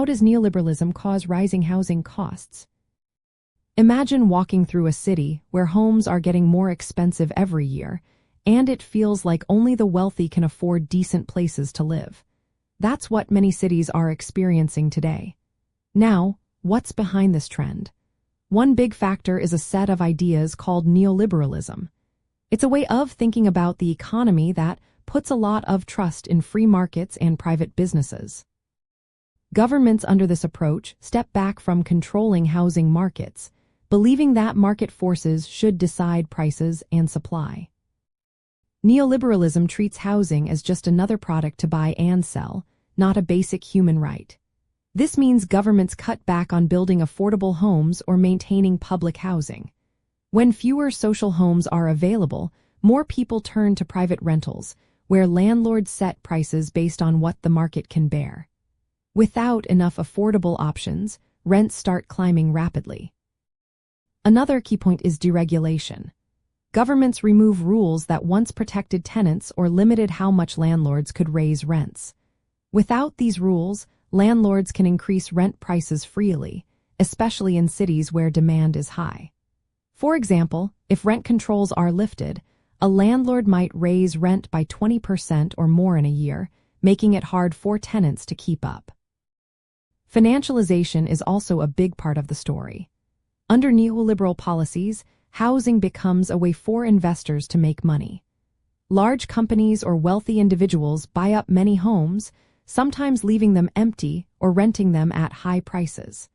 How does neoliberalism cause rising housing costs? Imagine walking through a city where homes are getting more expensive every year, and it feels like only the wealthy can afford decent places to live. That's what many cities are experiencing today. Now, what's behind this trend? One big factor is a set of ideas called neoliberalism. It's a way of thinking about the economy that puts a lot of trust in free markets and private businesses. Governments under this approach step back from controlling housing markets, believing that market forces should decide prices and supply. Neoliberalism treats housing as just another product to buy and sell, not a basic human right. This means governments cut back on building affordable homes or maintaining public housing. When fewer social homes are available, more people turn to private rentals, where landlords set prices based on what the market can bear. Without enough affordable options, rents start climbing rapidly. Another key point is deregulation. Governments remove rules that once protected tenants or limited how much landlords could raise rents. Without these rules, landlords can increase rent prices freely, especially in cities where demand is high. For example, if rent controls are lifted, a landlord might raise rent by 20% or more in a year, making it hard for tenants to keep up. Financialization is also a big part of the story. Under neoliberal policies, housing becomes a way for investors to make money. Large companies or wealthy individuals buy up many homes, sometimes leaving them empty or renting them at high prices.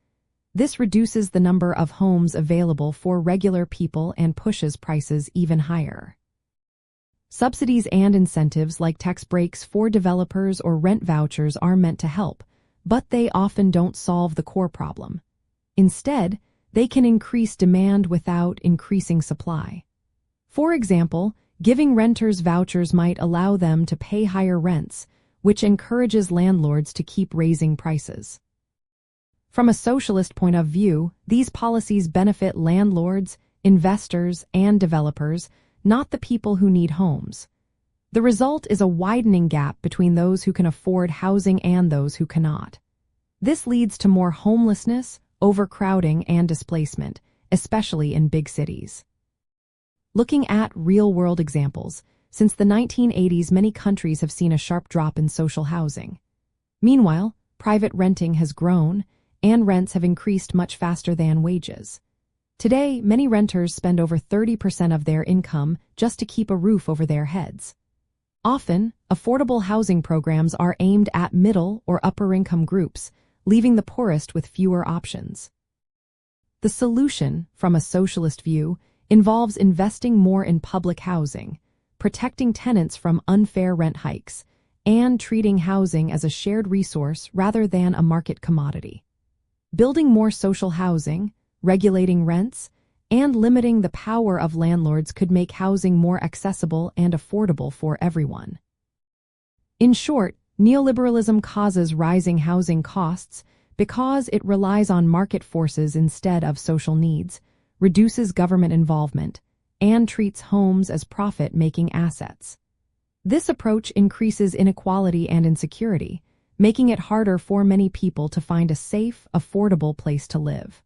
This reduces the number of homes available for regular people and pushes prices even higher. Subsidies and incentives like tax breaks for developers or rent vouchers are meant to help, but they often don't solve the core problem. Instead, they can increase demand without increasing supply. For example, giving renters vouchers might allow them to pay higher rents, which encourages landlords to keep raising prices. From a socialist point of view, these policies benefit landlords, investors, and developers, not the people who need homes. The result is a widening gap between those who can afford housing and those who cannot. This leads to more homelessness, overcrowding, and displacement, especially in big cities. Looking at real-world examples, since the 1980s, many countries have seen a sharp drop in social housing. Meanwhile, private renting has grown, and rents have increased much faster than wages. Today, many renters spend over 30% of their income just to keep a roof over their heads. Often, affordable housing programs are aimed at middle or upper-income groups, leaving the poorest with fewer options. The solution, from a socialist view, involves investing more in public housing, protecting tenants from unfair rent hikes, and treating housing as a shared resource rather than a market commodity. Building more social housing, regulating rents, and limiting the power of landlords could make housing more accessible and affordable for everyone. In short, neoliberalism causes rising housing costs because it relies on market forces instead of social needs, reduces government involvement, and treats homes as profit-making assets. This approach increases inequality and insecurity, making it harder for many people to find a safe, affordable place to live.